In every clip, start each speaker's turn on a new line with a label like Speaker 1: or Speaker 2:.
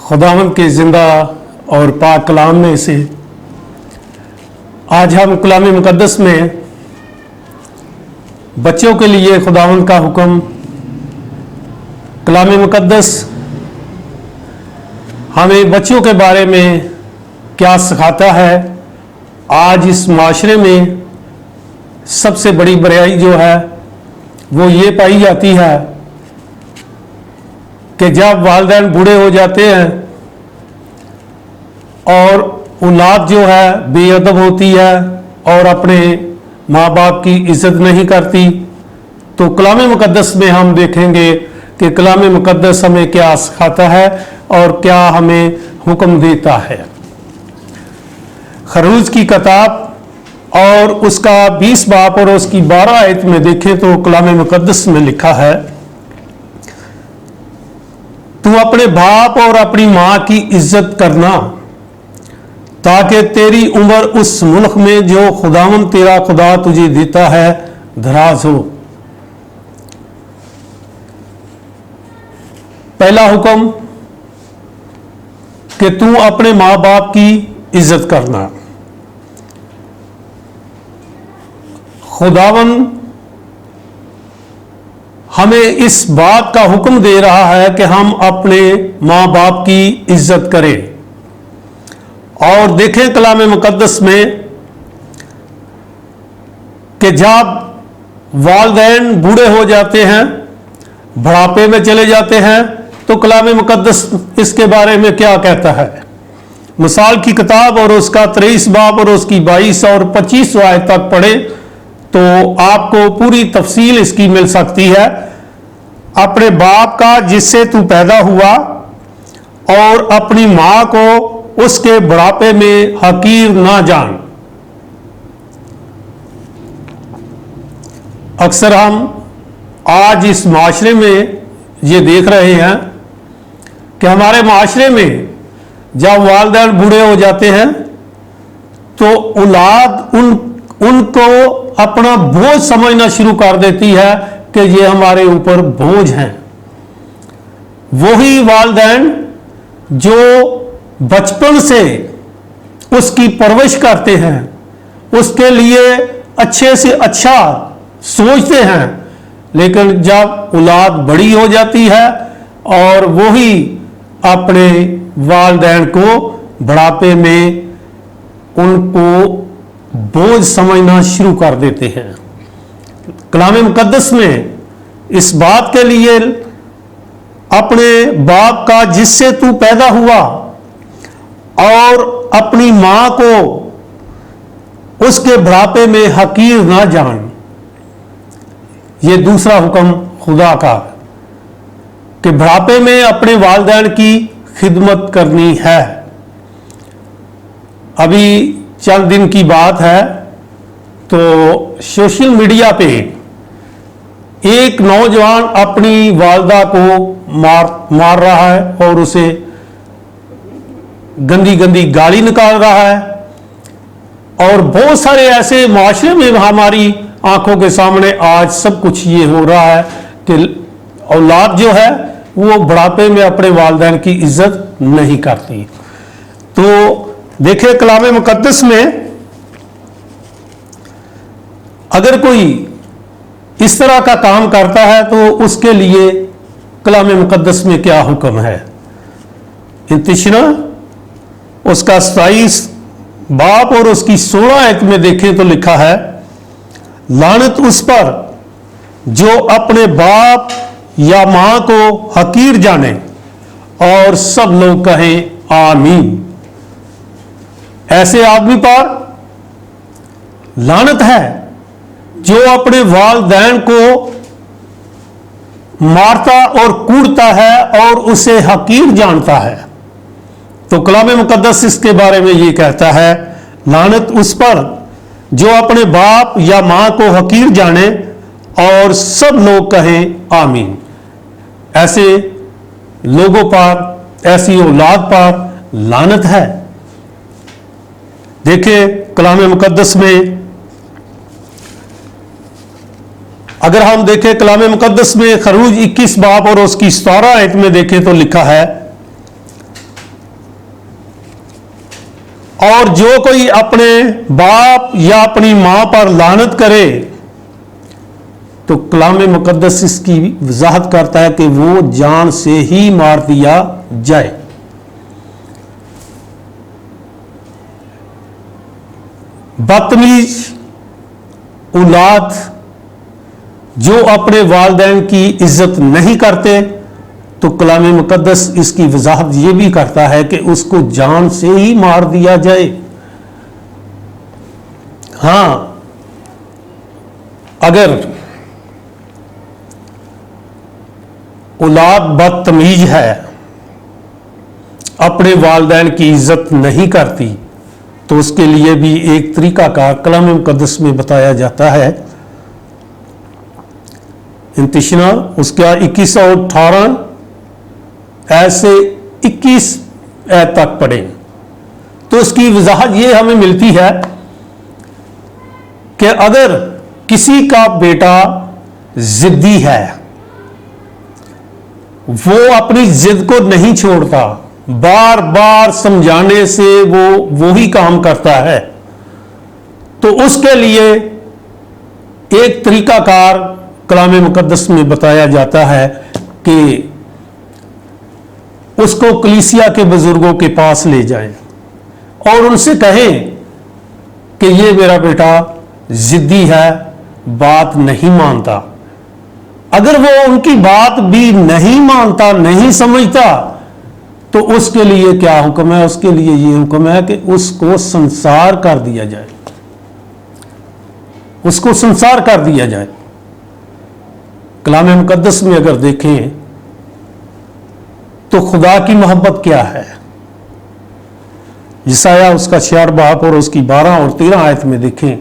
Speaker 1: खुदावंद के ज़िंदा और पाक कलाम में से आज हम कलाम मुकद्दस में बच्चों के लिए खुदावंद का हुक्म। कलाम मुकद्दस हमें बच्चों के बारे में क्या सिखाता है। आज इस माशरे में सबसे बड़ी बुराई जो है वो ये पाई जाती है कि जब वालिदैन बूढ़े हो जाते हैं और औलाद जो है बेअदब होती है और अपने माँ बाप की इज्जत नहीं करती, तो कलाम मुकद्दस में हम देखेंगे कि कलाम मुकद्दस हमें क्या सिखाता है और क्या हमें हुक्म देता है। खरूज की किताब और उसका 20 बाब और उसकी 12 आयत में देखें तो कलाम मुकद्दस में लिखा है, तू अपने बाप और अपनी माँ की इज्जत करना ताकि तेरी उम्र उस मुल्क में जो खुदावंद तेरा खुदा तुझे देता है दराज हो। पहला हुक्म कि तू अपने माँ बाप की इज्जत करना। खुदावंद हमें इस बात का हुक्म दे रहा है कि हम अपने माँ बाप की इज्जत करें। और देखें कलाम मुकद्दस में कि जब वालिदैन बूढ़े हो जाते हैं, बुढ़ापे में चले जाते हैं, तो कलाम मुकद्दस इसके बारे में क्या कहता है। मिसाल की किताब और उसका 23 बाब और उसकी 22 और 25 आयत तक पढ़े तो आपको पूरी तफसील इसकी मिल सकती है। अपने बाप का जिससे तू पैदा हुआ और अपनी माँ को उसके बुढ़ापे में हकीर ना जान। अक्सर हम आज इस माशरे में ये देख रहे हैं कि हमारे माशरे में जब वालिदैन बूढ़े हो जाते हैं तो औलाद उनको अपना बोझ समझना शुरू कर देती है कि ये हमारे ऊपर बोझ हैं। वही वालिदैन जो बचपन से उसकी परवरिश करते हैं, उसके लिए अच्छे से अच्छा सोचते हैं, लेकिन जब औलाद बड़ी हो जाती है और वही अपने वालिदैन को बुढ़ापे में उनको बोझ समझना शुरू कर देते हैं। कलाम मुकद्दस में इस बात के लिए अपने बाप का जिससे तू पैदा हुआ और अपनी माँ को उसके बुढ़ापे में हकीर ना जान, ये दूसरा हुक्म खुदा का कि बुढ़ापे में अपने वालिदैन की खिदमत करनी है। अभी चंद दिन की बात है तो सोशल मीडिया पे एक नौजवान अपनी वालिदा को मार रहा है और उसे गंदी गंदी गाली निकाल रहा है। और बहुत सारे ऐसे माशरे में हमारी आंखों के सामने आज सब कुछ ये हो रहा है कि औलाद जो है वो बुढ़ापे में अपने वालिदैन की इज्जत नहीं करती। तो देखिए कलाम मुकद्दस में अगर कोई इस तरह का काम करता है तो उसके लिए कलाम मुकद्दस में क्या हुक्म है। इंतशना उसका 27 बाप और उसकी 16 आयत में देखें तो लिखा है, लानत उस पर जो अपने बाप या माँ को हकीर जाने। और सब लोग कहें आमीन। ऐसे आदमी पर लानत है जो अपने वालिदैन को मारता और कूटता है और उसे हकीर जानता है। तो कलाम मुकद्दस इसके बारे में ये कहता है, लानत उस पर जो अपने बाप या माँ को हकीर जाने। और सब लोग कहें आमीन। ऐसे लोगों पर, ऐसी औलाद पर लानत है। देखिए कलाम मुकद्दस में अगर हम देखें कलाम मुकद्दस में खरूज 21 बाब और उसकी 17 आयत में देखें तो लिखा है, اور جو کوئی اپنے باپ یا اپنی ماں پر لعنت کرے تو کلام مقدس اس کی وضاحت کرتا ہے کہ وہ جان سے ہی مار دیا جائے۔ بدتمیز اولاد جو اپنے والدین کی عزت نہیں کرتے تو کلام مقدس اس کی وضاحت یہ بھی کرتا ہے کہ اس کو جان سے ہی مار دیا جائے۔ ہاں، اگر اولاد بدتمیز ہے، اپنے والدین کی عزت نہیں کرتی، تو اس کے لیے بھی ایک طریقہ کار کلام مقدس میں بتایا جاتا ہے۔ انتشنا اس کا 21 اور 18 ایسے 21 آیت تک پڑھیں تو اس کی وضاحت یہ ہمیں ملتی ہے کہ اگر کسی کا بیٹا ضدی ہے، وہ اپنی ضد کو نہیں چھوڑتا، بار بار سمجھانے سے وہ وہی کام کرتا ہے، تو اس کے لیے ایک طریقہ کار کلام مقدس میں بتایا جاتا ہے کہ اس کو کلیسیا کے بزرگوں کے پاس لے جائیں اور ان سے کہیں کہ یہ میرا بیٹا ضدی ہے، بات نہیں مانتا۔ اگر وہ ان کی بات بھی نہیں مانتا، نہیں سمجھتا، تو اس کے لیے کیا حکم ہے؟ اس کے لیے یہ حکم ہے کہ اس کو سنسار کر دیا جائے، اس کو سنسار کر دیا جائے۔ کلام مقدس میں اگر دیکھیں تو خدا کی محبت کیا ہے؟ یسایہ اس کا 66 باب اور اس کی 12 اور 13 آیت میں دیکھیں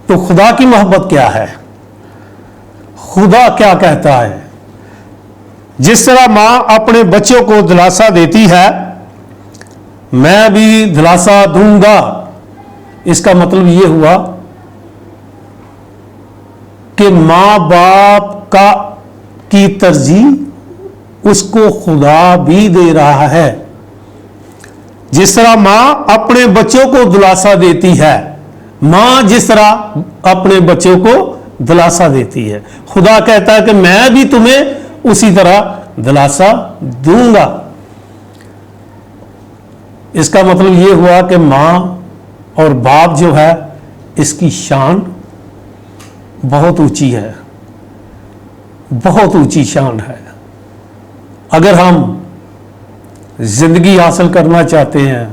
Speaker 1: تو خدا کی محبت کیا ہے؟ خدا کیا کہتا ہے؟ جس طرح ماں اپنے بچوں کو دلاسا دیتی ہے، میں بھی دلاسا دوں گا۔ اس کا مطلب یہ ہوا کہ ماں باپ کی ترجیح اس کو خدا بھی دے رہا ہے۔ جس طرح ماں اپنے بچوں کو دلاسا دیتی ہے، ماں جس طرح اپنے بچوں کو دلاسا دیتی ہے، خدا کہتا ہے کہ میں بھی تمہیں اسی طرح دلاسا دوں گا۔ اس کا مطلب یہ ہوا کہ ماں اور باپ جو ہے اس کی شان بہت اونچی ہے، بہت اونچی شان ہے۔ اگر ہم زندگی حاصل کرنا چاہتے ہیں،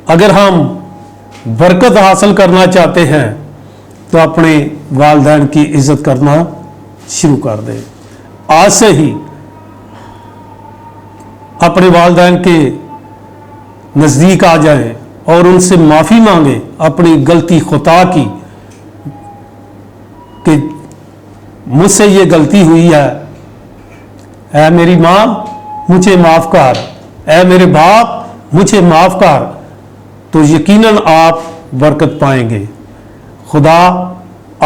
Speaker 1: اگر ہم برکت حاصل کرنا چاہتے ہیں تو اپنے والدین کی عزت کرنا شروع کر دیں۔ آج سے ہی اپنے والدین کے نزدیک آ جائیں اور ان سے معافی مانگیں اپنی غلطی خطا کی کہ مجھ سے یہ غلطی ہوئی ہے، اے میری ماں مجھے معاف کر، اے میرے باپ مجھے معاف کر، تو یقیناً آپ برکت پائیں گے۔ خدا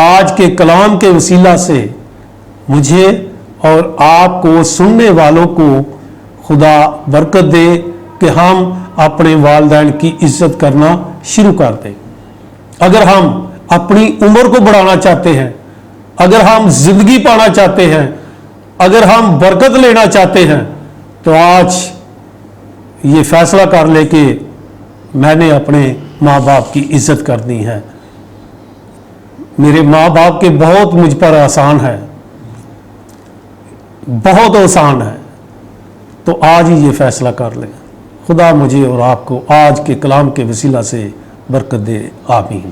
Speaker 1: آج کے کلام کے وسیلہ سے مجھے اور آپ کو سننے والوں کو خدا برکت دے کہ ہم اپنے والدین کی عزت کرنا شروع کر دیں۔ اگر ہم اپنی عمر کو بڑھانا چاہتے ہیں، اگر ہم زندگی پانا چاہتے ہیں، اگر ہم برکت لینا چاہتے ہیں، تو آج یہ فیصلہ کر لے کہ میں نے اپنے ماں باپ کی عزت کرنی ہے۔ میرے ماں باپ کے بہت مجھ پر آسان ہے، بہت آسان ہے، تو آج ہی یہ فیصلہ کر لیں۔ خدا مجھے اور آپ کو آج کے کلام کے وسیلہ سے برکت دے، آمین۔